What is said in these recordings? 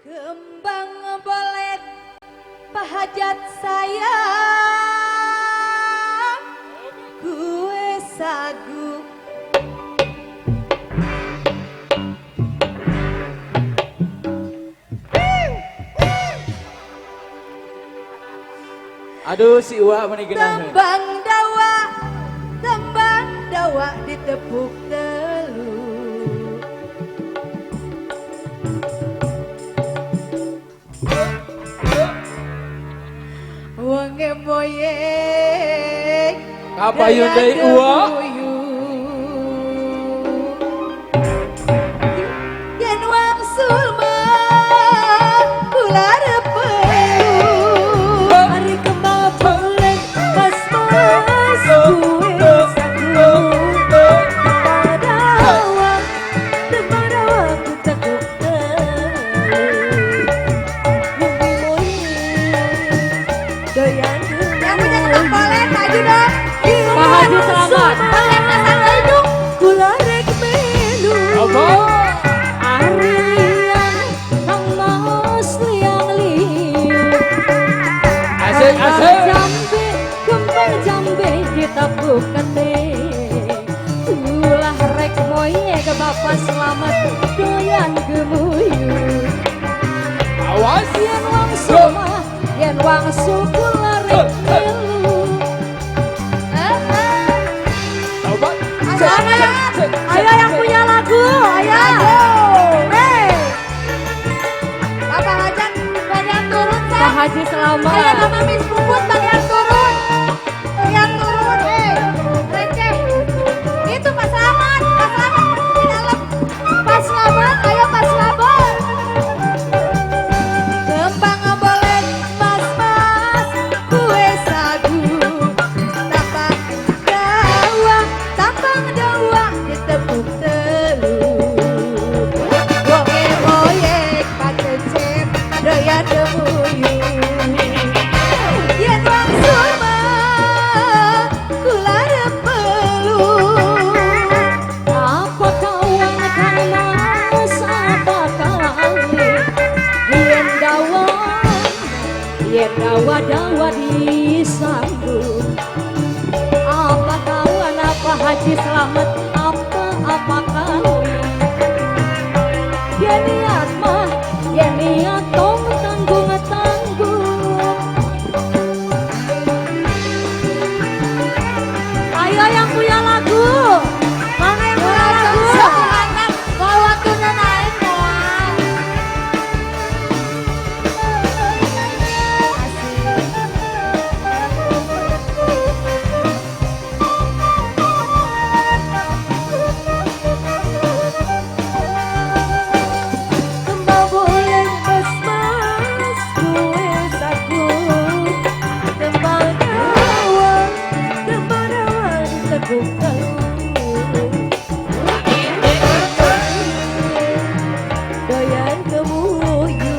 Kembang bolet pahajat saya, kue sagu. Aduh si Uwa meninggal. Tembang dawa ditepuk telu. Wange moyek Kapayun deui Uwa. Yen wangsul mah kula repeu. Ari kembang bolet mas-mas kue sagu. Tembang dawa ku tekuk telu. Wange moyek doyan yang punya kembang bolet maju dong. Pak Haji selamat. Bolet pasang hidung kula rek melu. Arian nangos liang liu. Asik asik. Jambe kembang jambe ditapuk kete. Ulah rek moye ke bapak selamat doyan gemuyu. Awas. Yen wangsul kula rek melu. Ayo yang punya lagu, ayo. Bapak Hajat bagian turun, Pak. Pak Haji selamat. Ayo Mama Miss Puput bagian turun. Bagian turun, receh. Itu Pak Selamat di dalam. Pak Selamat, ayo Pak Selamat. Kembang bolet mas-mas kue sagu. Tampang dawa ditepuk telu. Wonge moyek pacecep doyan gemuyu. Yen wangsul mah kula repelu. Apa kawan kanas apa kali yen dawa disambut. Apa kawan apa Haji selamat apa kali yen niat tong tanggung. Ayo yang punya lagu, mana yang punya lagu? Kalau waktunya naik doang. Kembang bolet mas-mas kue sagu. Tembang dawa ditekuk telu. Doyan gemuyu.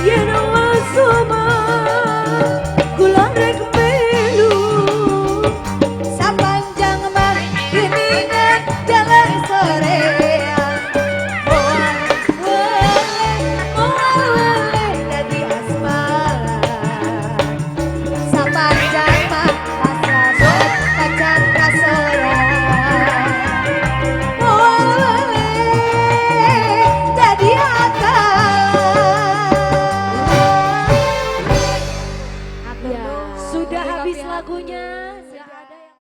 Yen wangsul mah kula rek melu. Sapanjang mah geuningan jalan sorean. Moal wele dadi asmaran. Sapanjang mah pasabat pacan kasoran. Moal wele dadi akalan. Ya, sudah habis lagunya.